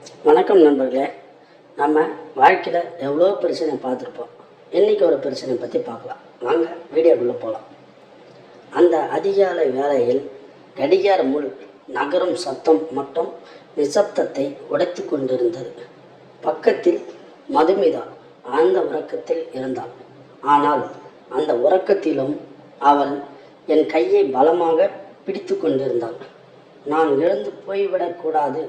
வணக்கம் நண்பர்களே. நம்ம வாழ்க்கையில் எவ்வளோ பிரச்சனை பார்த்துருப்போம். இன்றைக்கி ஒரு பிரச்சனை பற்றி பார்க்கலாம். வாங்க வீடியோக்குள்ளே போகலாம். அந்த அதிகாலை வேளையில் கடிகார முள் நகரும் சத்தம் மட்டும் நிசப்தத்தை உடைத்து கொண்டிருந்தது. பக்கத்தில் மதுமிதா ஆழ்ந்த உறக்கத்தில் இருந்தாள். ஆனால் அந்த உறக்கத்திலும் அவள் என் கையை பலமாக பிடித்து கொண்டிருந்தாள். நான் எழுந்து போய்விடக்கூடாது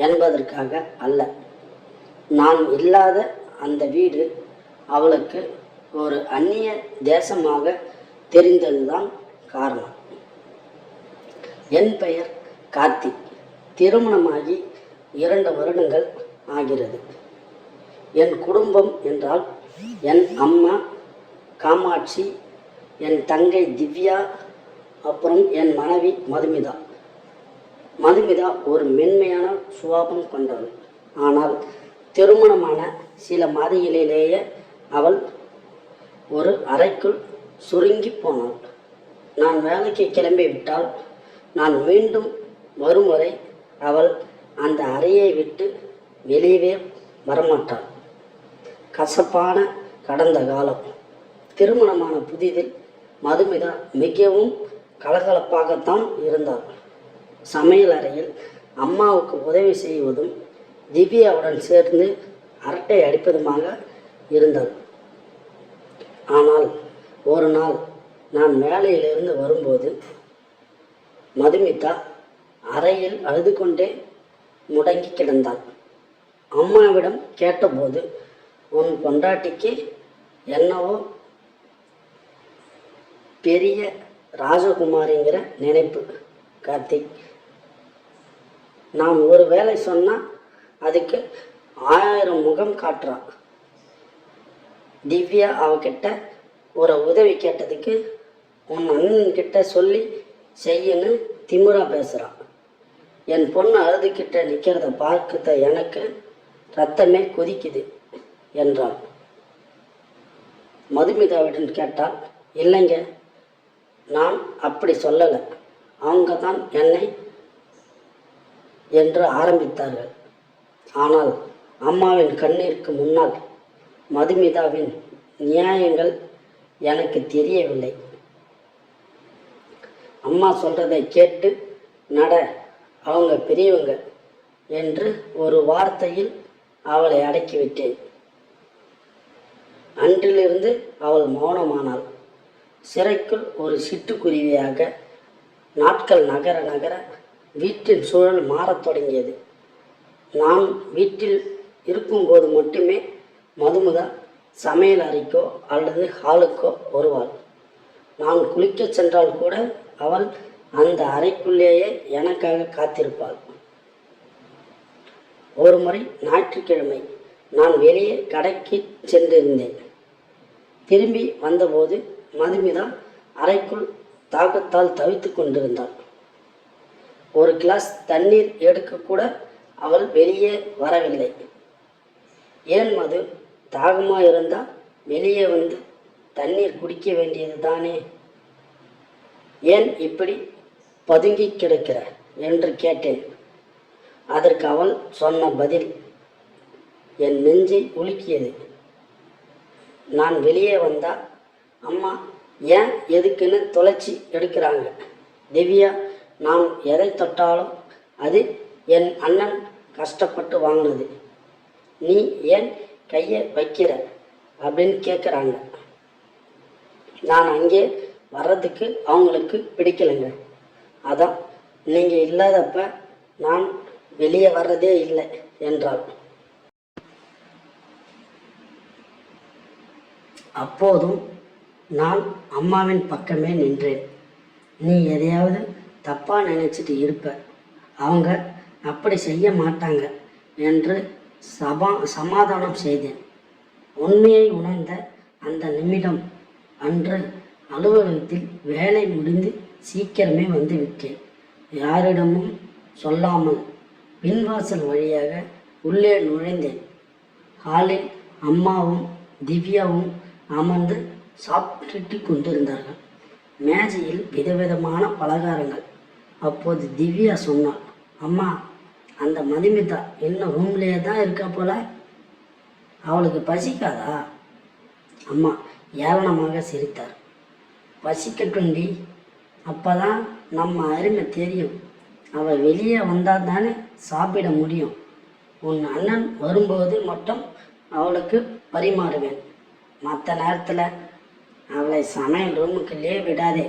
என்பதற்காக அல்ல. நான் இல்லாத அந்த வீடு அவளுக்கு ஒரு அந்நிய தேசமாக தெரிந்ததுதான் காரணம். என் பெயர் கார்த்திக். திருமணமாகி 2 வருடங்கள் ஆகிறது. என் குடும்பம் என்றால் என் அம்மா காமாட்சி, என் தங்கை திவ்யா, அப்புறம் என் மனைவி மதுமிதா. மதுமிதா ஒரு மென்மையான சுபாவம் கொண்டவள். ஆனால் திருமணமான சில மாதங்களிலேயே அவள் ஒரு அறைக்குள் சுருங்கி போனாள். நான் வேலைக்கு கிளம்பி விட்டால் நான் மீண்டும் வரும் வரை அவள் அந்த அறையை விட்டு வெளியவே வரமாட்டாள். கசப்பான கடந்த காலம். திருமணமான புதிதில் மதுமிதா மிகவும் கலகலப்பாகத்தான் இருந்தாள். சமையல் அறையில் அம்மாவுக்கு உதவி செய்வதும் திவ்யாவுடன் சேர்ந்து அரட்டை அடிப்பதுமாக இருந்தாள். ஆனால் ஒரு நாள் நான் வேலையிலிருந்து வரும்போது மதுமிதா அறையில் அழுது கொண்டே முடங்கி கிடந்தாள். அம்மாவிடம் கேட்டபோது, உன் பொண்டாட்டிக்கு என்னவோ பெரிய ராஜகுமாரிங்கிற நினைப்பு கார்த்திக். நான் ஒரு வேலை சொன்னால் அதுக்கு 1000 முகம் காட்டுறான். திவ்யா அவகிட்ட ஒரு உதவி கேட்டதுக்கு உன் அண்ணன்கிட்ட சொல்லி செய்யன்னு திமுறா பேசுகிறான். என் பொண்ணு அழுதுகிட்ட நிற்கிறத பார்க்குத எனக்கு ரத்தமே கொதிக்குது என்றாள். மதுமிதாவிடம் கேட்டால், இல்லைங்க, நான் அப்படி சொல்லலை, அவங்க தான் என்னை என்று ஆரம்பித்தார்கள். ஆனால் அம்மாவின் கண்ணிற்கு முன்னால் மதுமிதாவின் நியாயங்கள் எனக்கு தெரியவில்லை. அம்மா சொல்றதை கேட்டு நட, அவங்க பெரியவங்க என்று ஒரு வார்த்தையில் அவளை அடக்கிவிட்டேன். அன்றிலிருந்து அவள் மௌனமானாள். சிறைக்குள் ஒரு சிட்டுக்குருவியாக நாட்கள் நகர நகர வீட்டின் சூழல் மாறத் தொடங்கியது. நான் வீட்டில் இருக்கும்போது மட்டுமே மதுமிதா சமையல் அறைக்கோ அல்லது ஹாலுக்கோ வருவாள். நான் குளிக்க சென்றால் கூட அவள் அந்த அறைக்குள்ளேயே எனக்காக காத்திருப்பாள். ஒரு முறை ஞாயிற்றுக்கிழமை நான் வெளியே கடைக்கு சென்றிருந்தேன். திரும்பி வந்தபோது மதுமிதா அறைக்குள் தாகத்தால் தவித்து கொண்டிருந்தாள். ஒரு கிளாஸ் தண்ணீர் எடுக்க கூட அவள் வெளியே வரவில்லை. ஏன் மது, தாகமாக இருந்தால் வெளியே வந்து தண்ணீர் குடிக்க வேண்டியது தானே, ஏன் இப்படி பதுங்கி கிடக்கிற என்று கேட்டேன். அதற்கு அவள் சொன்ன பதில் என் நெஞ்சை உலுக்கியது. நான் வெளியே வந்தா அம்மா ஏன் எதுக்குன்னு தொலைச்சி எடுக்கிறாங்க. திவ்யா நான் எதை தொட்டாலும் அது என் அண்ணன் கஷ்டப்பட்டு வாங்கினது, நீ ஏன் கையை வைக்கிற அப்படின்னு கேட்குறாங்க. நான் அங்கே வர்றதுக்கு அவங்களுக்கு பிடிக்கலைங்க. அதான் நீங்கள் இல்லாதப்ப நான் வெளியே வர்றதே இல்லை என்றாள். அப்போதும் நான் அம்மாவின் பக்கமே நின்றேன். நீ எதையாவது தப்பாக நினச்சிட்டு இருப்ப, அவங்க அப்படி செய்ய மாட்டாங்க என்று சமாதானம் செய்தேன். உண்மையை உணர்ந்த அந்த நிமிடம் அன்று அலுவலகத்தில் வேலை முடிந்து சீக்கிரமே வந்து விட்டேன். யாரிடமும் சொல்லாமல் பின்வாசல் வழியாக உள்ளே நுழைந்தேன். ஹாலில் அம்மாவும் திவ்யாவும் அமர்ந்து சாப்பிட்டு கொண்டிருந்தார்கள். மேஜையில் விதவிதமான பலகாரங்கள். அப்போது திவ்யா சொன்னாள், அம்மா அந்த மதுமிதா இன்னும் ரூம்லேயே தான் இருக்கா போல. அவளுக்கு பசிக்காதா? அம்மா ஏளனமாக சிரித்தார். பசிக்கட்டும்டி, அப்போ தான் நம்ம அருமை தெரியும். அவள் வெளியே வந்தால் தானே சாப்பிட முடியும். உன் அண்ணன் வரும்போது மட்டும் அவளுக்கு பரிமாறுவேன். மற்ற நேரத்தில் அவளை சமையல் ரூமுக்குள்ளே விடாதே.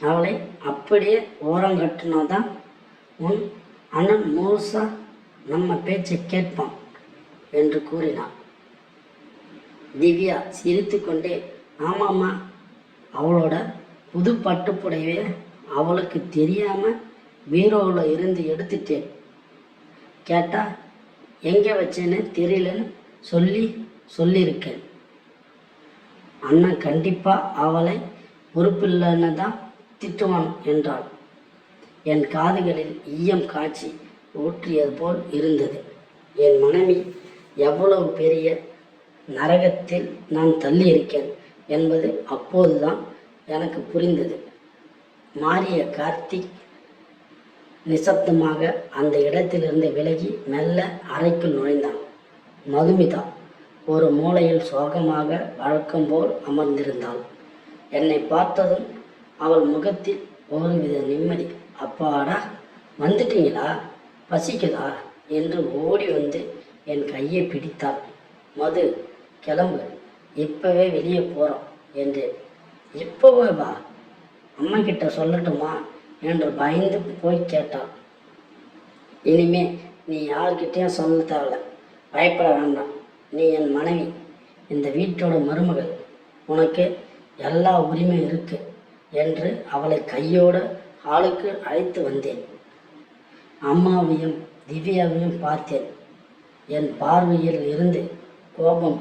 அவளை அப்படியே ஓரங்கட்டினா தான் உன் அண்ணன் முழுசாக நம்ம பேச்சை கேட்பான் என்று கூறினான். திவ்யா சிரித்து கொண்டே, ஆமாம்மா, அவளோட புது பட்டுப்புடவைய அவளுக்கு தெரியாமல் பீரோவில் இருந்து எடுத்துட்டேன். கேட்டால் எங்கே வச்சேன்னு தெரியலன்னு சொல்லியிருக்கேன். அண்ணன் கண்டிப்பாக அவளை பொறுப்பில்லைன்னு தான் திட்டுவான் என்றாள். என் காதுகளில் ஈயம் காய்ச்சி ஊற்றியது போல் இருந்தது. என் மனைவி எவ்வளவு பெரிய நரகத்தில் நான் தள்ளியிருக்கேன் என்பது அப்போதுதான் எனக்கு புரிந்தது. மாறிய கார்த்திக் நிசப்தமாக அந்த இடத்திலிருந்து விலகி மெல்ல அறைக்குள் நுழைந்தான். மதுமிதா ஒரு மூலையில் சோகமாக வழக்கம் போல் அமர்ந்திருந்தாள். என்னை பார்த்ததும் அவள் முகத்தில் ஒருவித நிம்மதி. அப்பாடா, வந்துட்டீங்களா? பசிக்குதா என்று ஓடி வந்து என் கையை பிடித்தாள். மது, கிளம்பு, இப்போவே வெளியே போகிறோம் என்றேன். இப்போவே வா, அம்மா கிட்ட சொல்லட்டுமா என்று பயந்து போய் கேட்டாள். இனிமே நீ யார்கிட்டையும் சொல்ல தேவையில்ல, பயப்பட வேண்டாம். நீ என் மனைவி, இந்த வீட்டோட மருமகள், உனக்கு எல்லா உரிமையும் இருக்கு என்று அவளை கையோடு ஹாலுக்கு அழைத்து வந்தேன். அம்மாவையும் திவ்யாவையும் பார்த்தேன். என் பார்வையில் இருந்து கோபம்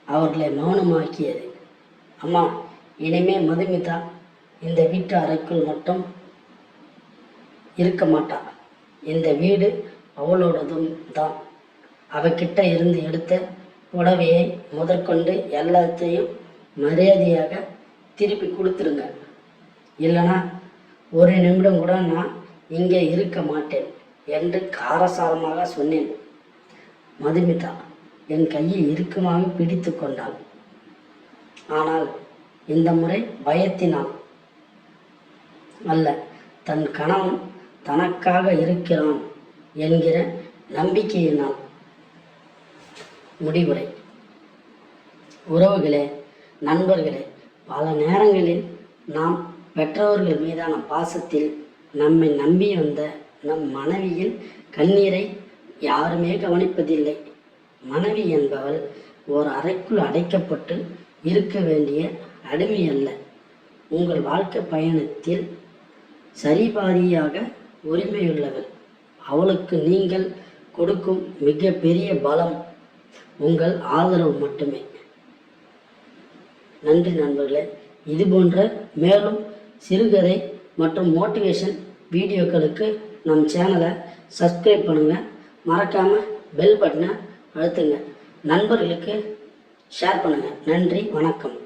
அவர்களை மௌனமாக்கியது. அம்மா, இனிமே மதுமிதா இந்த வீட்டு அறைக்குள் மட்டும் இருக்க மாட்டா. இந்த வீடு அவளோடதும் தான். அவகிட்ட இருந்து எடுத்த புடவையை முதற்கொண்டு எல்லாத்தையும் மரியாதையாக திருப்பி கொடுத்துருங்க. இல்லைனா ஒரு நிமிடம் கூட நான் இங்கே இருக்க மாட்டேன் என்று காரசாரமாக சொன்னேன். மதுமிதா என் கையை இறுக்கமாக பிடித்து கொண்டாள். ஆனால் இந்த முறை பயத்தினால் அல்ல, தன் கணவன் தனக்காக இருக்கிறான் என்கிற நம்பிக்கையினால். முடிவுரை. உறவுகளே, நண்பர்களே, பல நேரங்களில் நாம் பெற்றோர்கள் மீதான பாசத்தில் நம்மை நம்பி வந்த நம் மனைவியின் கண்ணீரை யாருமே கவனிப்பதில்லை. மனைவி என்பவள் ஒரு அறைக்குள் அடைக்கப்பட்டு இருக்க வேண்டிய அடிமை அல்ல. உங்கள் வாழ்க்கை பயணத்தில் சரிபாதியாக உரிமையுள்ளவள். அவளுக்கு நீங்கள் கொடுக்கும் மிக பெரிய பலம் உங்கள் ஆதரவு மட்டுமே. நன்றி நண்பர்களே. இது போன்ற மேலும் சிறுகதை மற்றும் மோட்டிவேஷன் வீடியோக்களுக்கு நம் சேனலை சப்ஸ்கிரைப் பண்ணுங்கள். மறக்காமல் பெல் பட்டனை அழுத்துங்க. நண்பர்களுக்கு ஷேர் பண்ணுங்கள். நன்றி, வணக்கம்.